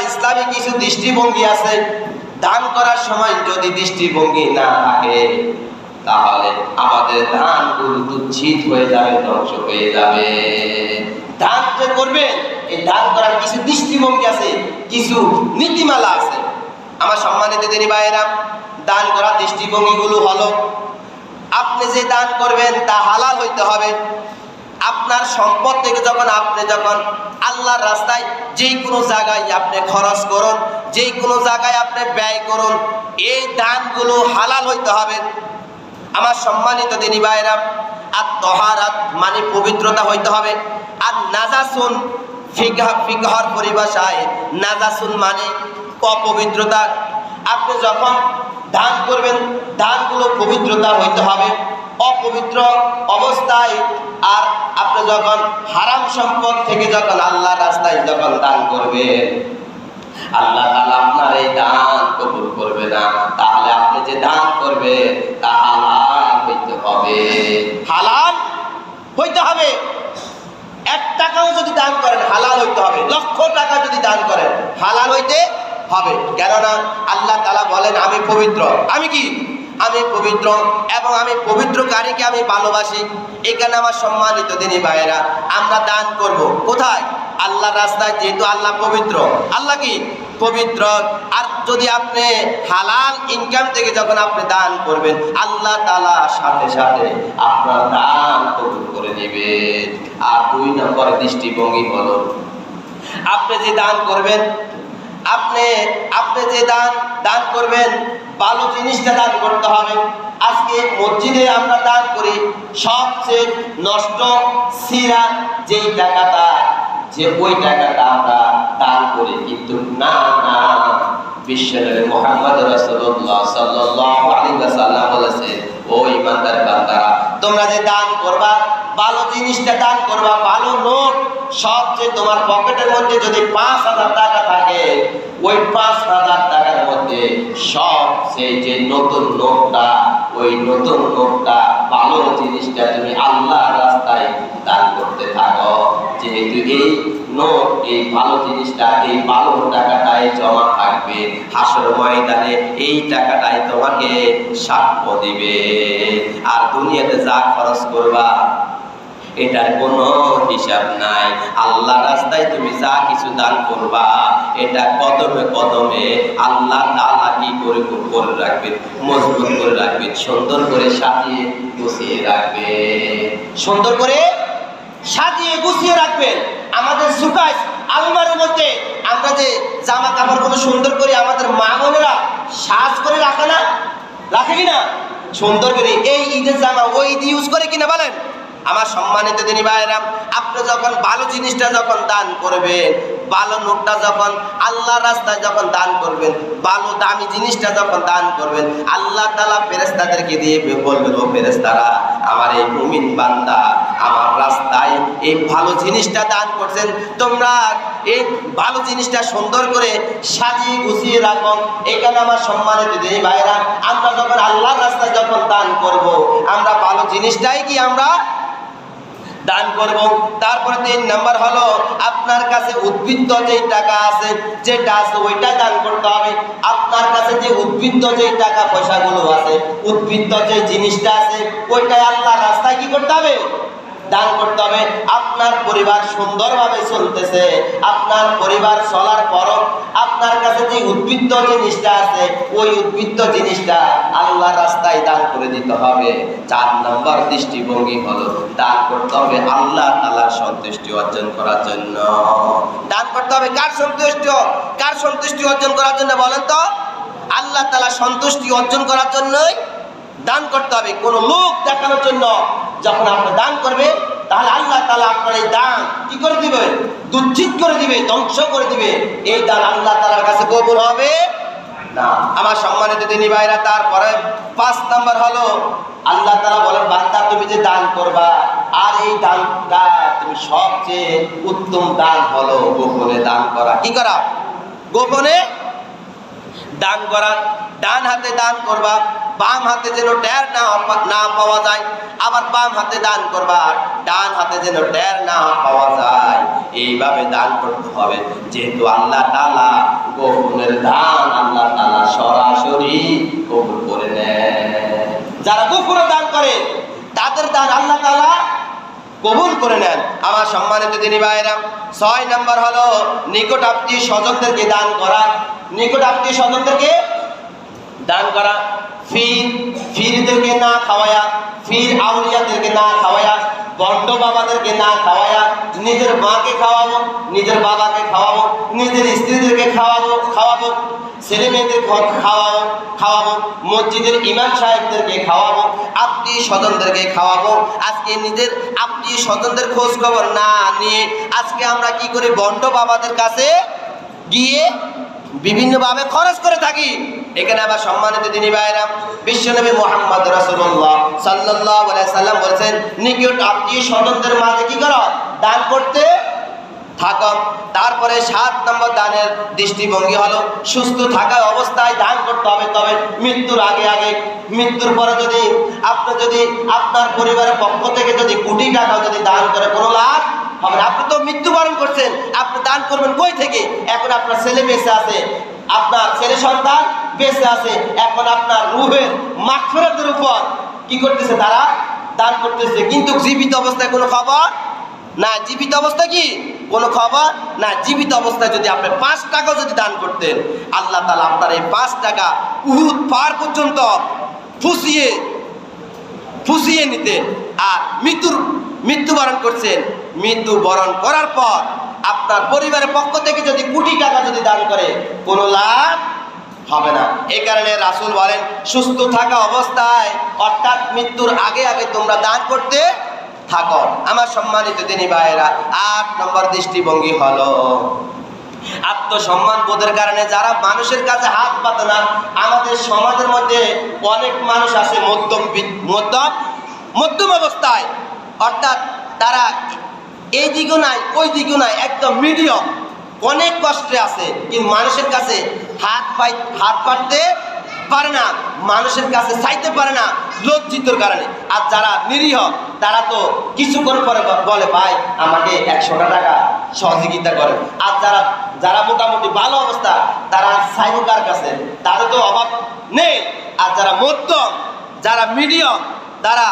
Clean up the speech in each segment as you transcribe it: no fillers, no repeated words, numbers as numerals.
ইসলামী কিছু দৃষ্টিভঙ্গি আছে। দান করার সময় যদি দৃষ্টিভঙ্গি না থাকে তাহলে আমাদের দানগুলো তুচ্ছিত হয়ে যাবে, ধ্বংস হয়ে যাবে। দান যে করবেন, এই দান করার কিছু দৃষ্টিভঙ্গি আছে, কিছু নীতিমালা আছে। আমার সম্মানিত দিনী ভাইয়েরা, দান করার দৃষ্টিভঙ্গিগুলো হলো, আপনি যে দান করবেন তা হালাল হইতে হবে। আপনার সম্পদ থেকে যখন আল্লাহর রাস্তায় যেই কোনো জায়গায় আপনি খরচ করুন, যেই কোনো জায়গায় আপনি ব্যয় করুন, এই দানগুলো হালাল হইতে হবে। আমার সম্মানিত দিনী ভাইরা, আর তহারাত মানে পবিত্রতা হইতে হবে। আর নাজাসুন ফিকহর পরিভাষায় নাজাসুন মানে অপবিত্রতা। আপনি যখন দান করবেন, দানগুলো পবিত্রতা হইতে হবে। অপবিত্র অবস্থায় আর আপনি যখন হারাম সম্পদ থেকে যখন আল্লাহর রাস্তায় যখন দান করবেন, আল্লাহ তাআলা আপনার এই দান কবুল করবে না। তাহলে আপনি যে দান করবেন তা হালাল হইতে হবে, হালাল হইতে হবে। 1 টাকাও যদি দান করেন হালাল হইতে হবে, লক্ষ টাকা যদি দান করেন হালাল হইতে হবে। কেননা আল্লাহ তাআলা বলেন, আমি পবিত্র। আমি কি? আমি পবিত্র, এবং আমি পবিত্রকারীকে আমি ভালোবাসি। এখানে আমার সম্মানিত দিনী ভাইয়েরা, আমরা দান করব কোথায়? আল্লাহর রাস্তায়। যেহেতু আল্লাহ পবিত্র, আল্লাহ কি পবিত্র। আর যদি আপনি হালাল ইনকাম থেকে যখন আপনি দান করবেন, আল্লাহ তাআলা সাথে সাথে আপনার দান কবুল করে নেবেন। আর 2 নম্বর দৃষ্টিভঙ্গি হলো, আপনি যে দান করবেন, আপনি যে দান করবেন, ভালো জিনিসটা দান করতে হবে। আজকে মসজিদে আমরা দান করি, সবচেয়ে নষ্ট ছিঁড়া যেই টাকাটা, যে ওই টাকাটা আমরা দান করি। কিন্তু না, বিশ্বনবী মুহাম্মদ রাসূলুল্লাহ সাল্লাল্লাহু আলাইহি ওয়াসাল্লাম বলেছে, ও ইমানদার বান্দারা, তোমরা যে দান করবা, ভালো জিনিসটা দান করবা, ভালো নোট। সবচেয়ে তোমার পকেটের মধ্যে যদি 5,000 টাকা থাকে, ওই 5,000 টাকার মধ্যে সবচেয়ে যে নতুন নোটটা, ওই নতুন নোটটা, ভালো জিনিসটা তুমি আল্লাহর রাস্তায় দান করতে থাকো। যেহেতু এই নোট, এই ভালো জিনিসটা, এই ভালো টাকাটাই জমা থাকবে, হাসর ময়দানে এই টাকাটাই তোমাকে সাক্ষ্য দিবে। আর দুনিয়াতে যা খরচ করবা এটার কোনো হিসাব নাই। আল্লাহর রাস্তায় তুমি যা কিছু দান করবা, এটা কদমে কদমে আল্লাহ তাআলা কি করে রাখবেন, মজবুত করে রাখবেন, সুন্দর করে সাজিয়ে গুছিয়ে রাখবেন, সুন্দর করে সাজিয়ে গুছিয়ে রাখবেন। আমাদের সুকাইস আলমারির মধ্যে আমরা যে জামা কাপড়গুলো সুন্দর করে আমাদের মা বোনেরা সাজ করে রাখে না, রাখে কিনা? সুন্দর করে এই ঈদের জামা ওই ঈদ ইউজ করে কিনা বলেন? আমার সম্মানিত দিনী ভাইরা, আপনি যখন ভালো জিনিসটা যখন দান করবেন, ভালো নোটটা যখন আল্লাহর রাস্তায় যখন দান করবেন, ভালো দামি জিনিসটা যখন দান করবেন, আল্লাহ তাআলা ফেরেশতাদেরকে দিয়ে বলবেন, ও ফেরেশতারা, আমার এই মুমিন বান্দা আমার রাস্তায় এই ভালো জিনিসটা দান করছেন, তোমরা এই ভালো জিনিসটা সুন্দর করে সাজিয়ে গুছিয়ে রাখো। এখানে আমার সম্মানিত দিনী ভাইরা, আমরা যখন আল্লাহর রাস্তায় যখন দান করব, আমরা ভালো জিনিসটাই কি আমরা দান করব। তারপরে 3 নাম্বার হলো, আপনার কাছে উদ্বৃত্ত যেই টাকা আছে, যেটা আছে ওইটা দান করতে হবে। আপনার কাছে যে উদ্বৃত্ত যেই টাকা পয়সাগুলো আছে, উদ্বৃত্ত যে জিনিসটা আছে, ওইটাই আল্লাহর রাস্তায় কি করতে হবে? দান করতে হবে। আপনার পরিবার সুন্দরভাবে চলতেছে, আপনার পরিবার চলার পরও আপনার কাছে যে উদ্বৃত্ত জিনিসটা আছে, ওই উদ্বৃত্ত জিনিসটা আল্লাহর রাস্তায় দান করে দিতে হবে। 4 নম্বর দৃষ্টিভঙ্গি হলো, দান করতে হবে আল্লাহ তাআলার সন্তুষ্টি অর্জন করার জন্য। দান করতে হবে কার সন্তুষ্টি? কার সন্তুষ্টি অর্জন করার জন্য বলেন তো? আল্লাহ তাআলার সন্তুষ্টি অর্জন করার জন্যই দান করতে হবে। কোন লোক দেখানোর জন্য যখন আপনি দান করবেন, তাহলে আল্লাহ তাআলা আপনার এই দান কি করে দিবে? দুচ্ছিত করে দিবে, ধ্বংস করে দিবে। এই দান আল্লাহ তাআলার কাছে কবুল হবে না। আমার সম্মানিত দিনী ভাইরা, তারপরে 5 নাম্বার হলো, আল্লাহ তাআলা বলেন, বান্দা তুমি যে দান করবা, আর এই দানটা তুমি সবচেয়ে উত্তম দান হলো গোপনে দান করা। কি করা? গোপনে দান করা। ডান হাতে দান করবা, বাম হাতে যেন টের না পাওয়া যায়। আবার বাম হাতে দান করবা, ডান হাতে যেন টের না পাওয়া যায়। এইভাবে দান করতে হবে। যেহেতু আল্লাহ তাআলা গোপনের দান আল্লাহ তাআলা সরাসরি কবুল করে নেন। যারা গোপনে দান করে তাদের দান আল্লাহ তাআলা কবুল করে নেন। আমার সম্মানিত দিনী ভাইরা, 6 নাম্বার হলো নিকট আত্মীয় স্বজনদেরকে দান করা। নিকট আত্মীয় স্বজনদেরকে দান করা, ফিরদেরকে না খাওয়ায়া, ফির আউলিয়াদেরকে না খাওয়ায়া, বন্ড বাবাদেরকে না খাওয়ায়া, নিজের মাকে খাওয়াবো, নিজের বাবাকে খাওয়াবো, নিজের স্ত্রীদেরকে খাওয়াবো, ছেলে মেয়েদের খাওয়াবো, মসজিদের ইমাম সাহেবদেরকে খাওয়াবো, আত্মীয় স্বজনদেরকে খাওয়াবো। আজকে নিজের আত্মীয় স্বজনদের খোঁজ খবর না নিয়ে আজকে আমরা কি করি, বন্ড বাবাদের কাছে গিয়ে বিভিন্নভাবে খরচ করে থাকি। এখানে আবার সম্মানিত দিনী ভাইরা, বিশ্বনবী মুহাম্মদ রাসূলুল্লাহ সাল্লাল্লাহু আলাইহি সাল্লাম বলেছেন, নিকট আত্মীয় স্বজনদের মাঝে কি করো, দান করতে থাকো। তারপরে 7 নম্বর দানের দৃষ্টিভঙ্গি হলো সুস্থ থাকা অবস্থায় দান করতে হবে। তবে মৃত্যুর আগে, মৃত্যুর পরে যদি আপনার পরিবারের পক্ষ থেকে যদি কোটি টাকা যদি দান করে কোনো লাভ হবে না। আপনি তো মৃত্যুবরণ করছেন, আপনি দান করবেন কই থেকে? এখন আপনার ছেলে বেঁচে আছে, আপনার ছেলে সন্তান বেঁচে আছে, এখন আপনার রূহের মাগফিরাতের উপর কি করতেছে, তারা দান করতেছে। কিন্তু জীবিত অবস্থায় কোনো খবর না। জীবিত অবস্থা কি কোনো খবর না। জীবিত অবস্থায় যদি আপনি 5 টাকাও যদি দান করতেন, আল্লাহ তাআলা আপনার এই 5 টাকা উহুদ পার পর্যন্ত ফুসিয়ে নিতেন। আর মৃত্যুবরণ করছেন, মৃত্যুবরণ করার পর আপনার পরিবারের পক্ষ থেকে যদি কোটি টাকা যদি দান করে কোনো লাভ হবে না। এই কারণে রাসূল বলেন, সুস্থ থাকা অবস্থায় অর্থাৎ মৃত্যুর আগে তোমরা দান করতে থাকো। আমার সম্মানিত দিনী ভাইয়েরা, 8 নম্বর দৃষ্টিভঙ্গি হলো আত্মসম্মান বোধের কারণে যারা মানুষের কাছে হাত পাতে না। আমাদের সমাজের মধ্যে অনেক মানুষ আছে মধ্যম অবস্থায়, অর্থাৎ তারা এই দিকও নাই ওই দিকও নাই, একদম মিডিয়াম, অনেক কষ্টে আছে, কিন্তু মানুষের কাছে হাত পাততে পারে না, মানুষের কাছে চাইতে পারে না লজ্জিতর কারণে। আর যারা নিরীহ তারা তো কিছুক্ষণ পরে বলে, ভাই আমাকে 100 টাকা সহযোগিতা করে। আর যারা মোটামুটি ভালো অবস্থা তারা চাইবো কার কাছে? তাদের তো অভাব নেই। আর যারা মধ্যম, যারা মিডিয়াম, তারা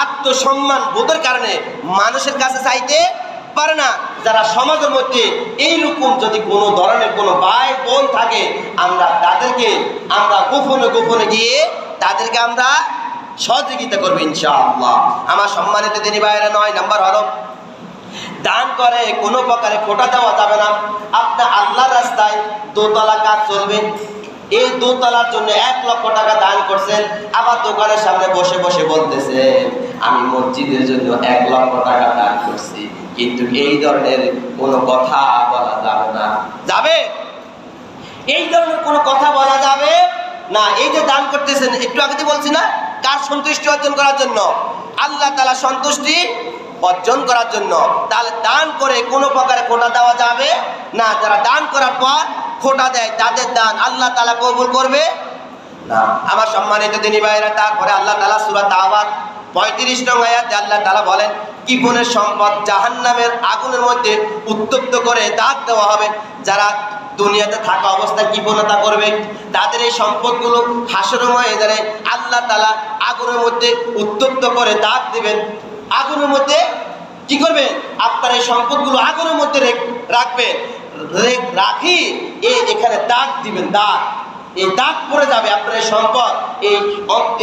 আত্মসম্মান বোধের কারণে মানুষের কাছে চাইতে পারে না। যারা সমাজের মধ্যে এইরকম যদি কোনো ধরনের কোনো ভাই বোন থাকে, আমরা তাদেরকে গোপনে গিয়ে তাদেরকে আমরা সহযোগিতা করবো ইনশাআল্লাহ। আমার সম্মানিত দিনী ভাইয়েরা, 9 নাম্বার হলো দান করে কোনো প্রকারে খোটা দেওয়া যাবে না। আপনার আল্লাহর রাস্তায় দোতলা কাজ চলবে, এই দোতলার জন্য 1 লক্ষ টাকা দান করছেন, আবার দোকানের সামনে বসে বলতেছে আমি মসজিদের জন্য 1 লক্ষ টাকা দান করছি। কিন্তু এই ধরনের কোনো কথা বলা যাবে না। যাবে? এই ধরনের কোনো কথা বলা যাবে না। এই যে দান করতেছেন, একটু আগে বলছি না, কার সন্তুষ্টি অর্জন করার জন্য? আল্লাহ তাআলা সন্তুষ্টি অর্জন করার জন্য। তাহলে দান করে কোনো প্রকারে খোটা দেওয়া যাবে না। যারা দান করার পর খোটা দেয় তাদের দান আল্লাহ তাআলা কবুল করবে না। আমার সম্মানিত দিনী ভাইরা, তারপরে আল্লাহ তাআলা সূরা তাওবার 35 নং আয়াতে আল্লাহ তাআলা বলেন, কিপনের সম্পদ জাহান্নামের আগুনের মধ্যে উত্তপ্ত করে দাগ দেওয়া হবে। যারা দুনিয়াতে থাকা অবস্থায় কৃপণতা করবে তাদের এই সম্পদগুলো হাসরের ময়দানে আল্লাহ তাআলা আগুনের মধ্যে উত্তপ্ত করে দাগ দিবেন। আগুনের মধ্যে কি করবেন? আপনার এই সম্পদগুলো আগুনের মধ্যে রাখবেন, রাখি এখানে দাগ দিবেন। দাগ, এই দাগ পড়ে যাবে আপনার এই সম্পদ,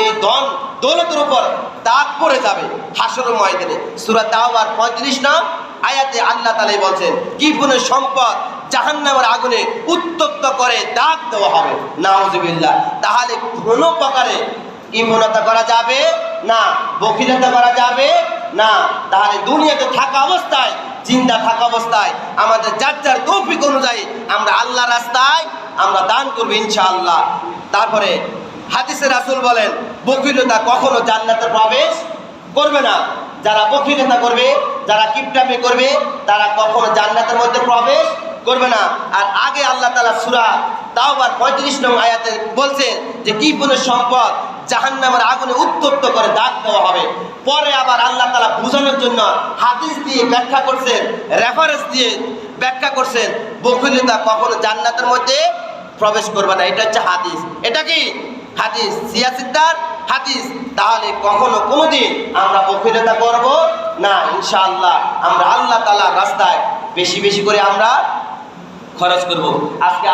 এই ধন দৌলতের উপর দাগ পড়ে যাবে হাসরের ময়দানে। সূরা তাওবার 35 নং আয়াতে আল্লাহ তাআলা বলছেন, কৃপণের সম্পদ জাহান্নামের আগুনে উত্তপ্ত করে দাগ দেওয়া হবে। নাউযুবিল্লাহ। তাহলে কোনো প্রকারে কৃপণতা করা যাবে না, বখিলতা করা যাবে না। তাহলে দুনিয়াতে থাকা অবস্থায়, জিন্দা থাকা অবস্থায় আমাদের যার তৌফিক অনুযায়ী আমরা আল্লাহর রাস্তায় আমরা দান করবো ইনশাআল্লাহ। তারপরে হাদিসে রাসূল বলেন, বখিলতা কখনো জান্নাতে প্রবেশ করবে না। যারা বখিলতা করবে, যারা কিপটামি করবে, তারা কখনো জান্নাতের মধ্যে প্রবেশ করবে না। আর আগে আল্লাহ তাআলা সূরা তাওবার 35 নং আয়াতে বলছেন যে কৃপণের সম্পদ জাহান্নামের আগুনে উত্তপ্ত করে দাগ দেওয়া হবে। পরে আবার আল্লাহ তাআলা বোঝানোর জন্য হাদিস দিয়ে ব্যাখ্যা করছেন, রেফারেন্স দিয়ে ব্যাখ্যা করছেন, বখিলতা কখনো জান্নাতের মধ্যে প্রবেশ করবে না। এটা হচ্ছে হাদিস। এটা কি হাদিস, সিয়াসিদ্দার হাদিস। তাহলে কখনো কোনোদিন আমরা বখিলতা করব না। ইনশাআল্লাহ আমরা আল্লাহ তাআলার রাস্তায় বেশি বেশি করে আমরা খরচ করব। আজকে